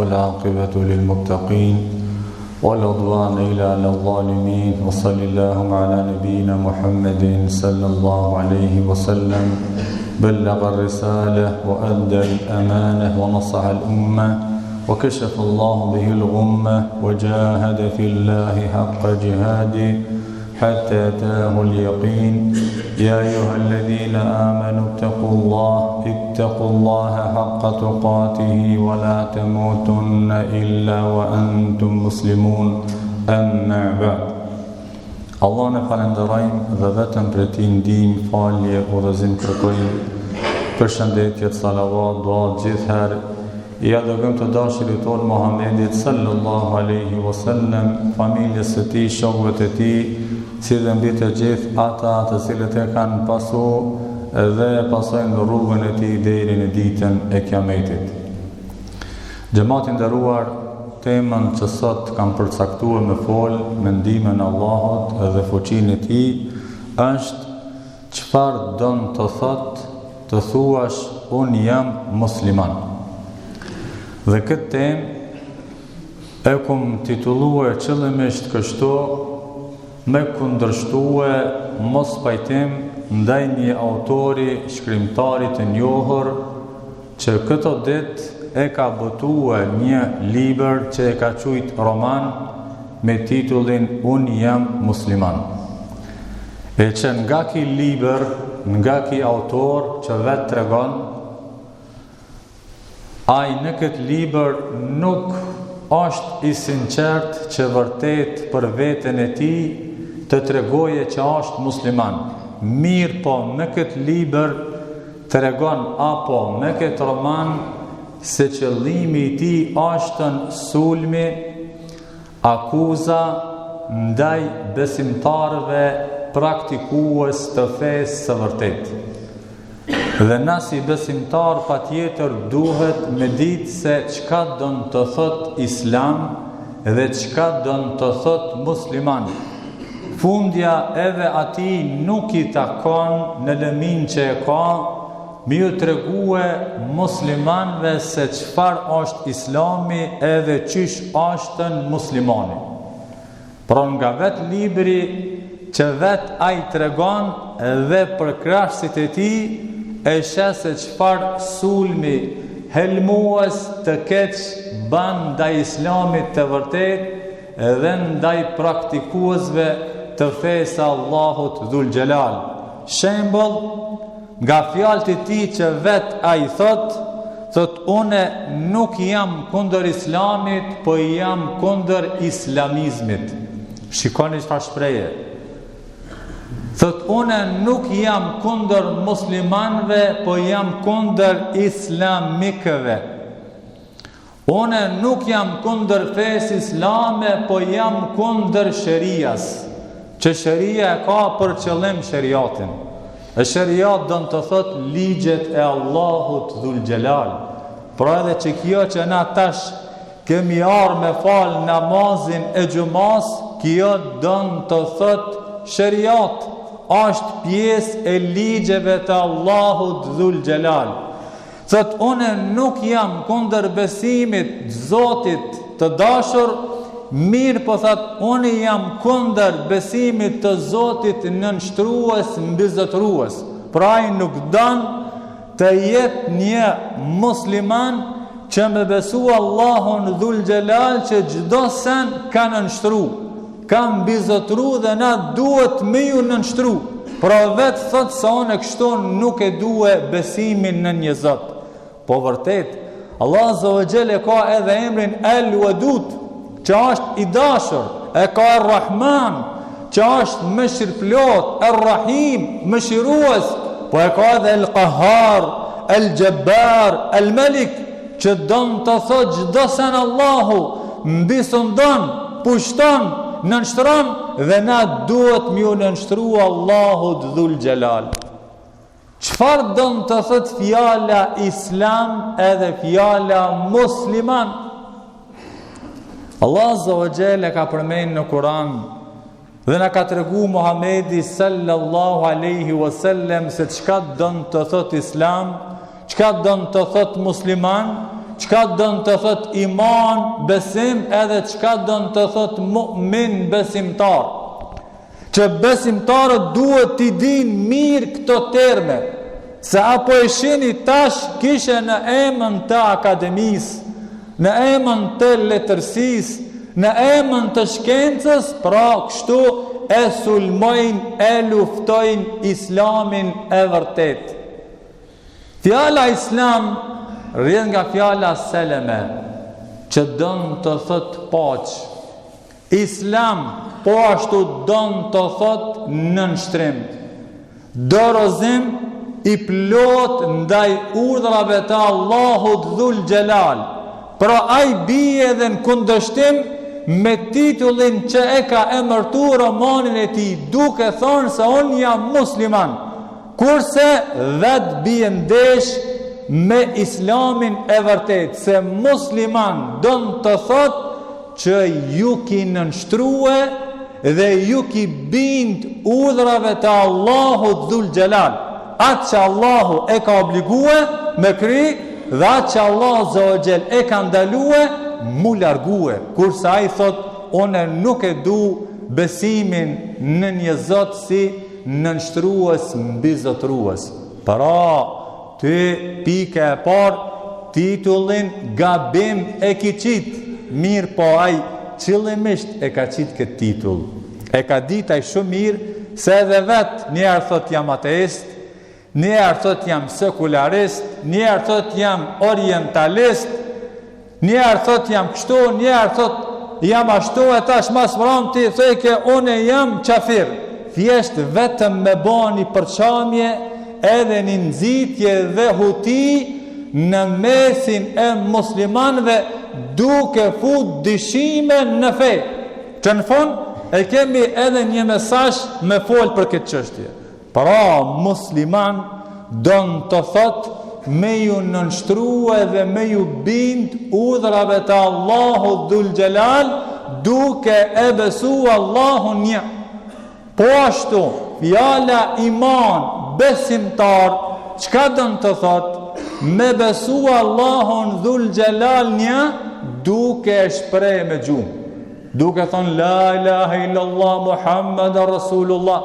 والعاقبة للمتقين ولا عدوان إلا على الظالمين وصلى اللهم على نبينا محمد صلى الله عليه وسلم بلغ الرسالة وأدى الأمانة ونصح الأمة وكشف الله به الغمة وجاهد في الله حق جهاده حتى أتاه اليقين يا أيها الذين آمنوا اتقوا الله حق تقاته ولا تموتن إلا وأنتم مسلمون أما بعد Allah në falenderojmë dhe vetëm për ti ndihmë, falje, udhëzim kërkojmë, përshëndetje, salavat, dua gjithherë ja dërgojmë të dashurit tonë Muhammedit sallallahu alaihi wasallam, familjes së tij, shokëve të tij, si dhe mbi të gjithë ata të cilët e kanë pasu dhe pasojnë rrugën e tij deri në ditën e Kiametit. Xhamati nderuar, temën që sot kam përcaktuar me fol me ndihmën e Allahut dhe fuqinë e tij është çfarë don të thotë të thuash unë jam musliman. Dhe këtë temë e kum titulluar qëllimisht kështu me kundërshtue mos pajtim ndaj një autori shkrimtari të njohur që këto ditë e ka botuar një libër që e ka quajt roman me titullin Unë jam musliman. E që nga ki libër, nga ki autor që vetë tregon, ai në këtë libër nuk është i sinqert që vërtet për veten e tij të tregoje që është musliman. Mirë po në këtë libër tregon apo në këtë roman se qëllimi i tij është sulmi, akuza ndaj besimtarëve praktikues të fesë së vërtetë. Dhe na si besimtar patjetër duhet me ditë se çka don të thot islam dhe çka don të thot musliman. Fundja edhe ati nuk i takon në lëmin që e ka mi ju tregue muslimanve se çfar është islami edhe çish është muslimani. Pra nga vetë libri që vetë ai tregon dhe për krahësit e tij e sheh se çfar sulmi helmues të keq ban ndaj islamit të vërtet dhe ndaj praktikuesve të fesë Allahut Dhul Gjelal. Shembull nga fjalët e tij që vet ai thot une nuk jam kundër islamit, po jam kundër islamizmit. Shikoni çfarë shprehje. Thot une nuk jam kundër muslimanve, po jam kundër islamikëve. Une nuk jam kundër fesë islame, po jam kundër sherias. Që sheria e ka për qëllim sheriatin. E sheriat do të thot ligjet e Allahut Dhul Gjelal. Pra edhe që kjo që na tash kemi arë me fal namazin e xumas, kjo do të thot sheriat. Është pjesë e ligjeve të Allahut Dhul Gjelal. Thot une nuk jam kundër besimit Zotit të dashur, mirë po thot unë jam kundër besimit të Zotit nënshtrues mbi zotërues. Pra ai nuk don të jetë një musliman që me besu Allahun Dhul Gjelal që çdo sen ka nënshtru, ka mbi zotëru dhe na duhet me ju nënshtru. Pra vetë thot se unë kështu nuk e due besimin në një Zot. Po vërtet Allah Azza wa Jalla ka edhe emrin El Wadud, që është i dashur, e ka Ar-Rahman, që është mëshirëplot, Ar-Rahim, mëshirues, po e ka edhe El-Qahar, El-Jabbar, El-Malik, që don të thot çdo sen Allahu mbi sundon, pushton, nënshtron dhe na duhet më u nënshtru Allahut Dhul Gjelal. Çfarë don të thot fjala Islam edhe fjala musliman? Allah Azza wa Jalla ka përmend në Kur'an dhe na ka tregu Muhamedi sallallahu alaihi wasallam se çka don të thot Islam, çka don të thot musliman, çka dën të thot iman, besim, edhe çka dën të thot mu'min, besimtar. Që besimtarët duhet t'i din mirë këto terme, se apo e shini tash kishe në emën të akademisë, në emën të letërsisë, në emën të shkencës, pra kështu e sulmojnë, e luftojnë islamin e vërtet. Fjala islam rrjedh nga fjala seleme, që dën të thot paqë. Islam po ashtu dën të thot nënshtrim, dorëzim i plot ndaj urdhrave të Allahut Dhul Xhelal. Pra ai bie edhe në kundërshtim me titullin që e ka emërtuar romanin e tij, duke thonë se unë jam musliman, kurse vetë bie ndesh me islamin e vërtet, se musliman dën të thot që ju ki nënshtrue dhe ju ki bind urdhrave të Allahu Dhul Xhelal, atë që Allahu e ka obligue me kry dhe atë që Allahu Zogjel e ka ndalue mu largue, kurse ai thot one nuk e du besimin në një zot si nënshtrues mbi zotrues. Pra ty pike e par titullin gabim e ki qit, mirë po ai qëllimisht e ka qit këtë titull, e ka dit ai shumë mirë, se edhe vet njerë thot jam ateist, njerë thot jam sekularist, njerë thot jam orientalist, njerë thot jam kështu, njerë thot jam ashtu, e tash mas mëram ti theke une jam qafir. Thjesht vetëm me bani përqamje edhe një nxitje dhe huti në mesin e muslimanve, duke fut dyshime në fe, që në fund e kemi edhe një mesazh me fol për këtë çështje. Pra musliman don të thot me ju nënshtrua dhe me ju bind urdhrave të Allahu Dhul Xhelal, duke e besu Allahun një. Po ashtu fjala iman, besimtar, çka don të thot? Me besu Allahun Dhul Xhelal një, duke e shpreh me gjuhë, duke thonë la ilaha illallah Muhammed Rasulullah.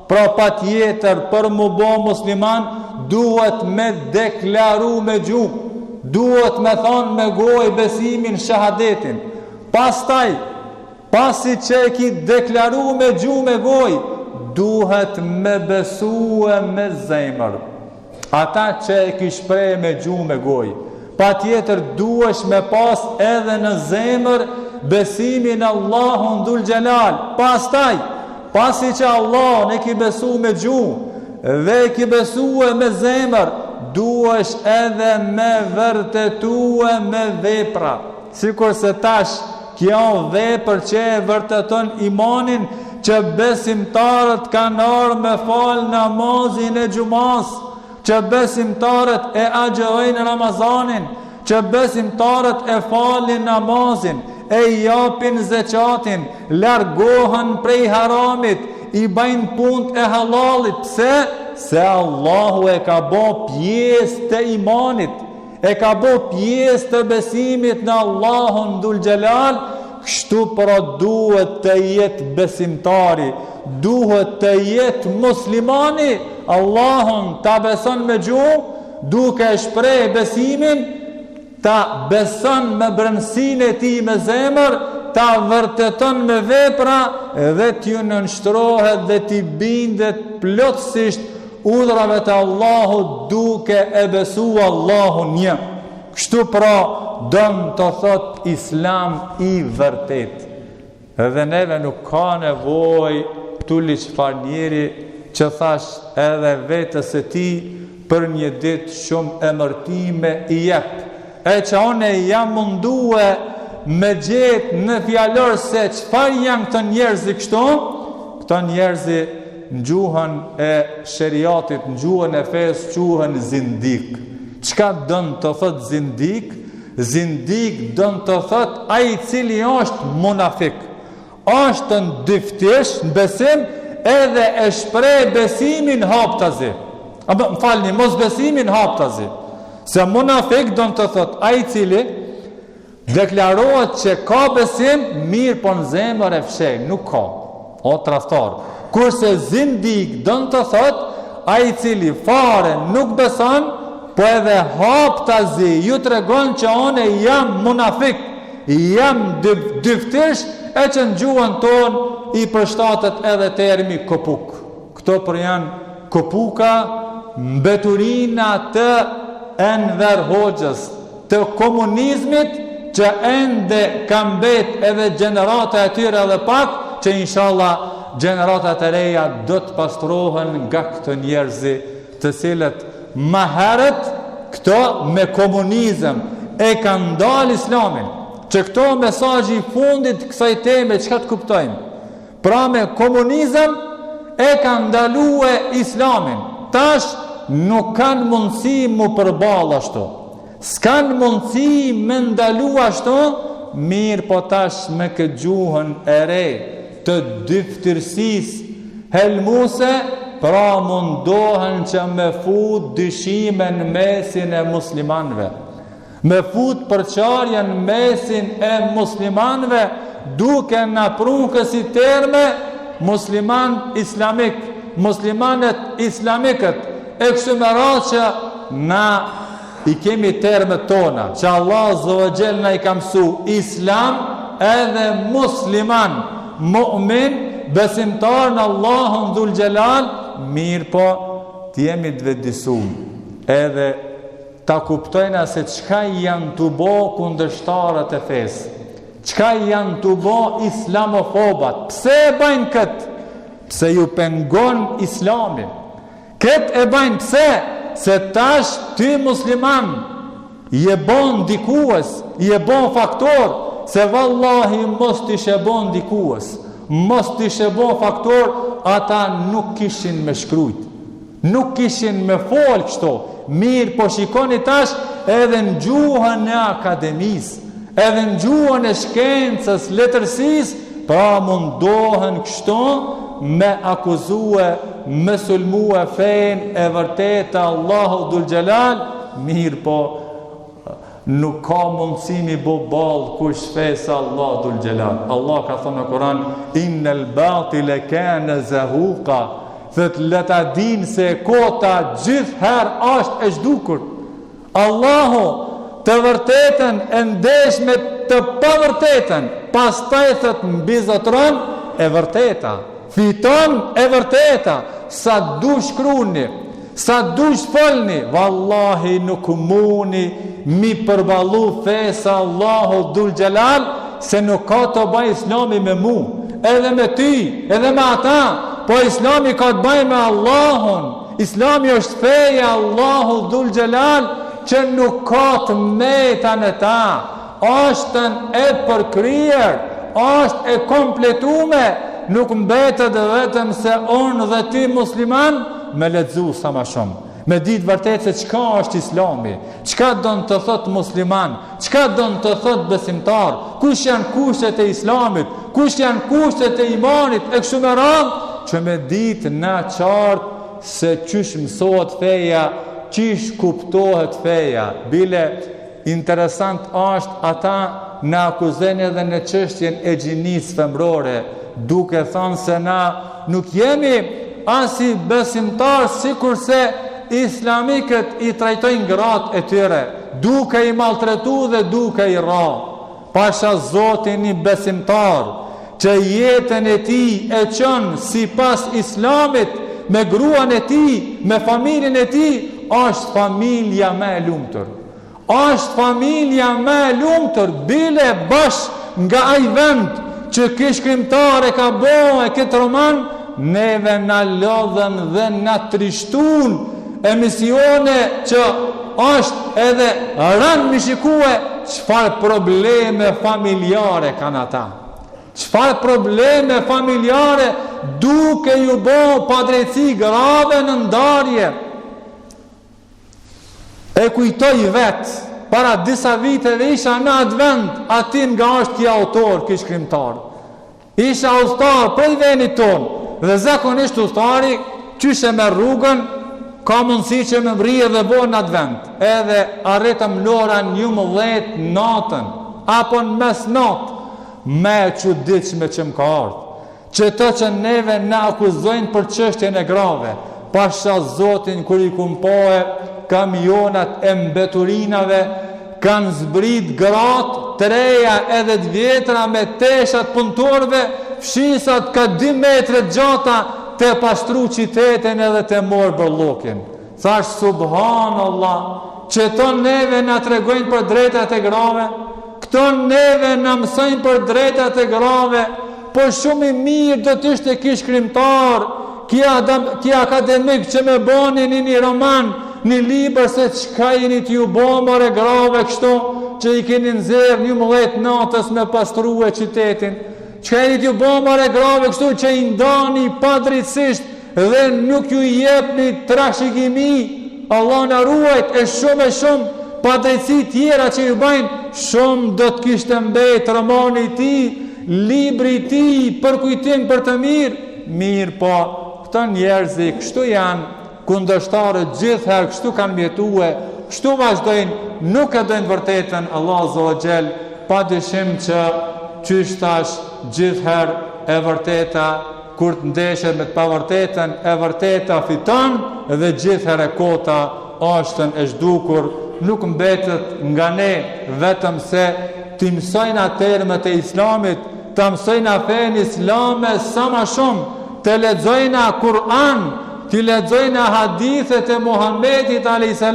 Pra pa tjetër për mu bo musliman duhet me deklaru me gjuhë, duhet me thonë me gojë besimin shahadetin. Pastaj, pasi që e ki deklaru me gjuhë me gojë, duhet me besu e me zemër ata që e ki shprej me gjuhë me gojë. Pa tjetër duhesh me pas edhe në zemër besimin Allahun Dhul Xhelal. Pastaj, pasi që Allah ne ki besu me gjuhë dhe ki besu e me zemër, duhesh edhe me vërtetue me vepra. Sikur se tash kjo vepër që e vërteton imanin, që besimtarët kanë ardhur me fal namazin e xumas, që besimtarët e agjërojnë Ramazanin, që besimtarët e falin namazin, e japin zeqatin, largohen prej haramit, i bajnë punë e halalit. Pse? Se Allahu e ka bo pjesë të imanit, e ka bo pjesë të besimit në Allahun Dhul Xhelal. Kështu pra duhet të jetë besimtari, duhet të jetë muslimani, Allahun ta beson me gjuhë, duke shpreh besimin, ta beson me brendësinë e tij me zemër, ta vërteton me vepra dhe t'ju nënshtrohet dhe t'i bindet plotësisht urdhrave të Allahut, duke e besu Allahun një. Kështu pra don të thot islam i vërtet. Edhe neve nuk ka nevojë tuli çfarë njeri që thash edhe vetës e ti për një ditë shumë emërtime i jep. E që one jam mundue me gjetë në fjallër se çfarë janë këto njerëzi kështu, këto njerëzi në gjuhën e sheriatit, në gjuhën e fesë, quhen zindik. Çka dën të thot zindik? Zindik dën të thot ai cili është munafik, është në dyftish në besim, edhe e shpreh besimin haptazi. Apo më falni, mos besimin haptazi. Se munafik do të thot ai i cili deklarohet që ka besim, mirë po në zemër e fshej, nuk ka. O tradhtor. Kurse zindik do të thot ai i cili fare nuk beson, po edhe haptazi ju tregon që unë jam munafik, jam dyftësh, e që në gjuhën ton i përshtatet edhe termi kopuk. Këto për janë kopuka, mbeturina të Enver Hoxhës, të komunizmit, që ende kam bet edhe gjenerata e tyre edhe pak, që inshallah gjeneratat e reja do të pastrohen nga këto njerëzi, të cilët më herët këto me komunizëm e kanë ndalë islamin, që këto mesazhi i fundit kësaj teme çka të kuptojmë. Pra me komunizëm e kanë ndalue islamin. Tash nuk kanë mundësi mu përballë ashtu. S'kan mundësi me ndalu ashtu, mirë po tash me këtë gjuhën e re të dyftërsisë helmuse, pra mundohen që me fut dyshime në mesin e muslimanve, me fut përqarje në mesin e muslimanve, duke në prunë kësi terme musliman islamik, muslimanet islamikët, e kështu me radhë që na i kemi termet tona, që Allah Azza na i ka mësu islam edhe musliman, mu'min, besimtar në Allahun Dhul Gjelal, mirë po të jemi të vetëdijshëm, edhe ta kuptojna se çka janë të bo kundërshtarët e fesë, çka janë të bo islamofobat, pse e bajnë këtë, pse ju pengon islamin, këtë e bajnë pse, se tash ty musliman je bon dikues, je bon faktor, se vallahi mos t'i shebon dikues, mos t'i shebon faktor, ata nuk kishin me shkrujt, nuk kishin me fol kështu. Mirë po shikoni tash edhe në gjuhën e akademisë, edhe në gjuhën e shkencës, letërsisë, pra mundohen kështu me akuzue, me sulmue fejnë e vërteta Allahu Dhul Gjelal, mirë po nuk ka mundësimi bo balë kush fesa Allah Dhul Gjelal. Allah ka thonë në Kur'an, innel batile kane zahuka, thët leta din se kota gjithher ashtë e zhdukur. Allahu të vërtetën e ndesh me të pavërtetën, pas taj thët mbizotron e vërteta, fiton e vërteta, sa du shkruni, sa du shfolni, vallahi nuk muni mi përballu fesa Allahu Dhul Gjelal, se nuk ka të bëj islami me mu, edhe me ty, edhe me ata, po islami ka të bëj me Allahun. Islami është feja Allahu Dhul Gjelal, që nuk ka të meta në ta, ashtën e përkryer, ashtë e kompletume, nuk mbetet dhe vetëm se unë dhe ti musliman me lexu sa ma shumë, me ditë vërtet se çka është islami, çka do të thot musliman, çka do të thot besimtar, kush janë kushtet e islamit, kush janë kushtet e imanit, e kështu me radhë, që me ditë na qartë se çysh mësohet feja, çish kuptohet feja. Bile interesant është ata në akuzojnë edhe në çështjen e gjinisë femrore, duke thënë se na nuk jemi asi besimtar sikurse islamikët i trajtojnë gratë e tyre, duke i maltretu dhe duke i ra. Pasha Zotin i besimtar, që jetën e ti e qënë si pas islamit, me gruan e ti, me familjen e ti, është familja me lumtur. Është familja me lumtur, bile bash nga ai vend që ky shkrimtar e ka bëu këtë roman, neve na lodhen dhe na trishtun emisione që është edhe rënë mi shikue çfarë probleme familjare kanë ata. Çfarë probleme familjare duke ju bëu padrejti grave në ndarje. E kujtoj vetë, para disa viteve isha në atë vend, atin nga është kja autor, kja shkrimtar. Isha ustar prej venit ton, dhe zakonisht ustari, qyshe me rrugën, ka mundësi që me mbrije dhe bo në atë vend, edhe arritëm lora 11 natën, apo në mes natë, me çuditshme që më ka ardhë, që të që neve na akuzojnë për çështjen e grave, pasha Zotin kër i kumpohe kamionat e mbeturinave, kanë zbrit gratë, të reja edhe të vjetra me teshat punëtorve, fshisat ka 2 metre gjata, të pastru qitetin edhe të morë bërlokin. Thash, subhanallah, që to neve në tregojnë për drejtat e grave, këto neve në mësojnë për drejtat e grave, po shumë i mirë do të ishte kish krimtar, ki akademik që me bani një roman, një libër se qka jeni t'ju bomër e grave kështu, që i keni nëzirë 11 natës me pastru e qitetin, që e t'ju bomër e grave kështu që i ndani padrejtësisht dhe nuk ju jep një trashëgimi, Allah në ruajt e shumë padrejtësi tjera që ju bajnë, shumë do të kishtë mbet romani ti, libri ti, për kujtim për të mirë po, këto njerëzi kështu janë, kundërshtarët gjithherë kështu kanë mjetue, kështu vazhdojnë, nuk e dojnë vërtetën, Allah Azza wa Jall, pa dyshim që qyshtash gjithherë e vërteta, kur të ndeshet me të pavërtetën, e vërteta fiton dhe gjithherë e kota ashtën e zhdukur, nuk mbetet nga ne vetëm se të mësojnë termet e islamit, të mësojnë fen islame sa ma shumë, të lexojnë Kur'an, të lexojnë hadithet e Muhammedit a.s.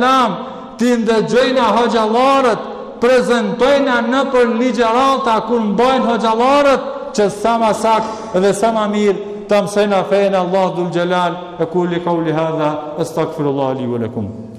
të ndëgjojnë hoxhallarët, prezentojnë në për ligjerata kur mbajnë hoxhallarët, që sa ma saktë dhe sa ma mirë të mësojnë fen Allah dhul Gjelal, e kulli kauli hadha, astaghfirullah li wa lakum.